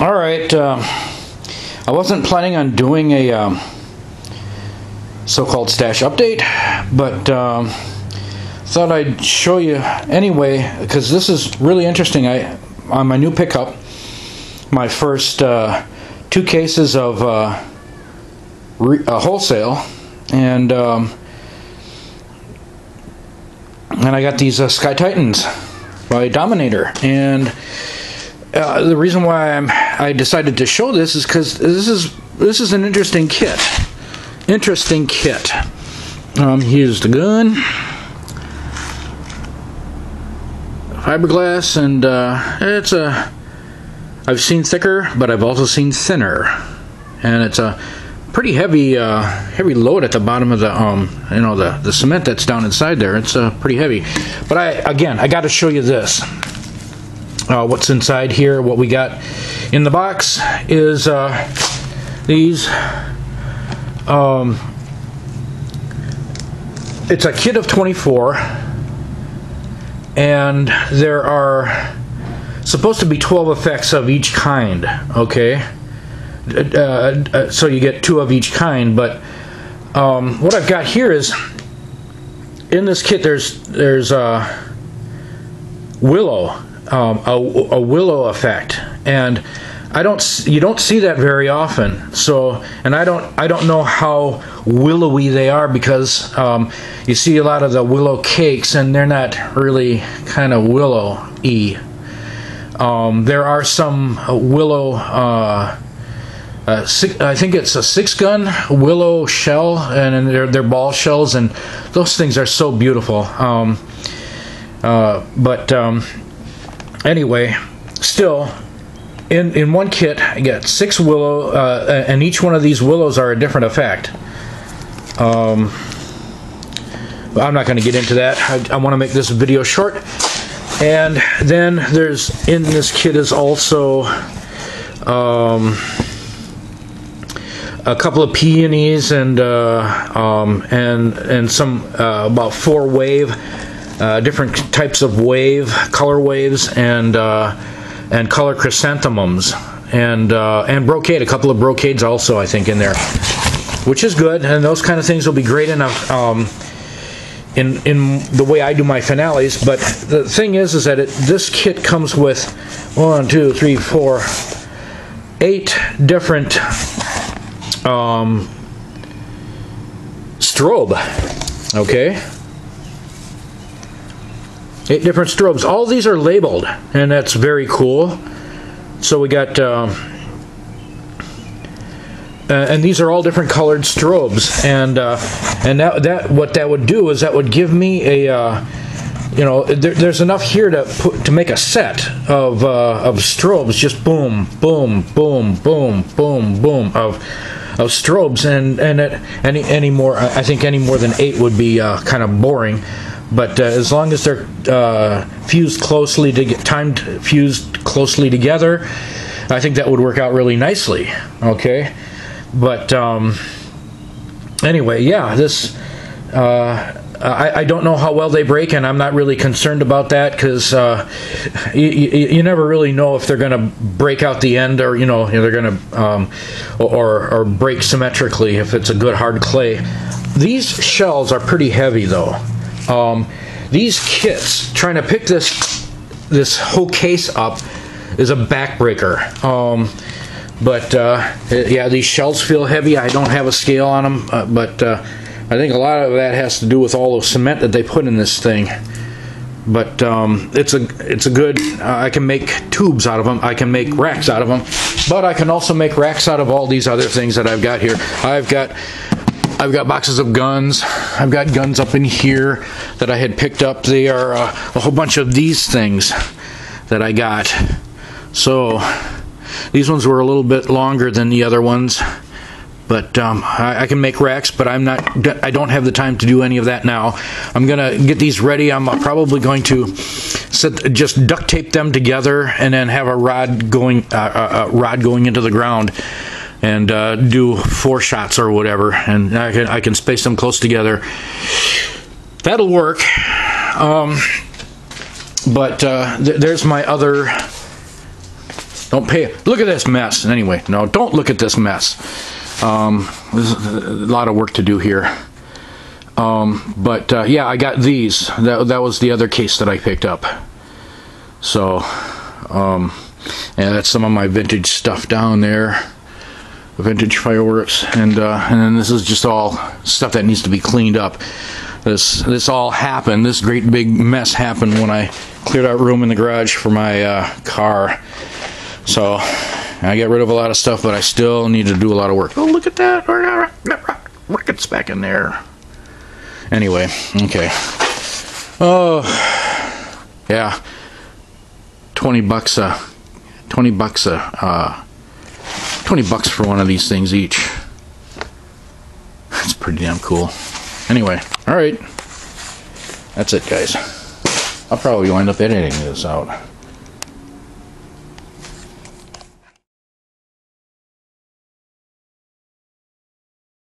All right, I wasn't planning on doing a so-called stash update, but thought I'd show you anyway because this is really interesting. On my new pickup, my first 2 cases of wholesale, and I got these Sky Titans by Dominator, and the reason why I decided to show this is because this is an interesting kit. Here's the gun, fiberglass, and I've seen thicker, but I've also seen thinner, and it's a pretty heavy load at the bottom of the the cement that's down inside there. It's pretty heavy. But I got to show you this. What's inside here? What we got in the box is these. It's a kit of 24, and there are supposed to be 12 effects of each kind. Okay, so you get 2 of each kind. But what I've got here is in this kit. There's willow. A willow effect, and you don't see that very often. So, and I don't know how willowy they are, because you see a lot of the willow cakes, and they're not really kind of willow-y. There are some willow. I think it's a 6-gun willow shell, and they're ball shells, and those things are so beautiful. Anyway, still, in one kit, I get 6 willow, and each one of these willows are a different effect. I'm not going to get into that. I want to make this video short. And then in this kit is also a couple of peonies and some about 4 wave. Different types of color waves, and color chrysanthemums, and brocade. A couple of brocades also, I think, in there, which is good. And those kind of things will be great enough in the way I do my finales. But the thing is that this kit comes with 1, 2, 3, 4, 8 different strobe. Okay. 8 different strobes. All these are labeled, and that's very cool. So we got, and these are all different colored strobes, and what that would do is that would give me a, there's enough here to make a set of strobes. Just boom, boom, boom, boom, boom, boom of strobes, and any more. I think any more than 8 would be kind of boring. But as long as they're fused closely together, I think that would work out really nicely. Okay, but anyway, yeah, this I don't know how well they break, and I'm not really concerned about that, because you never really know if they're going to break out the end, or they're going to or break symmetrically if it's a good hard clay. These shells are pretty heavy, though. These kits, trying to pick this whole case up is a backbreaker. Yeah, these shells feel heavy. I don't have a scale on them, but I think a lot of that has to do with all the cement that they put in this thing. But it's a good. I can make tubes out of them. I can make racks out of them. But I can also make racks out of all these other things that I've got here. I've got boxes of guns. I've got guns up in here that I had picked up. They are a whole bunch of these things that I got. So these ones were a little bit longer than the other ones, but I can make racks. But I don't have the time to do any of that now. I'm gonna get these ready. I'm probably going to just duct tape them together, and then have a rod going into the ground, and do 4 shots or whatever, and I can space them close together. That'll work. There's my other Don't pay. Look at this mess. Anyway, no, don't look at this mess. There's a lot of work to do here. But yeah, I got these. That was the other case that I picked up. So, yeah, that's some of my vintage stuff down there. Vintage fireworks, and then this is just all stuff that needs to be cleaned up. This all happened. This great big mess happened when I cleared out room in the garage for my car. So I got rid of a lot of stuff, but I still need to do a lot of work. Oh, look at that! It's back in there. Anyway, okay. Oh, yeah. $20 for one of these things each. That's pretty damn cool. Anyway, all right. That's it, guys. I'll probably wind up editing this out.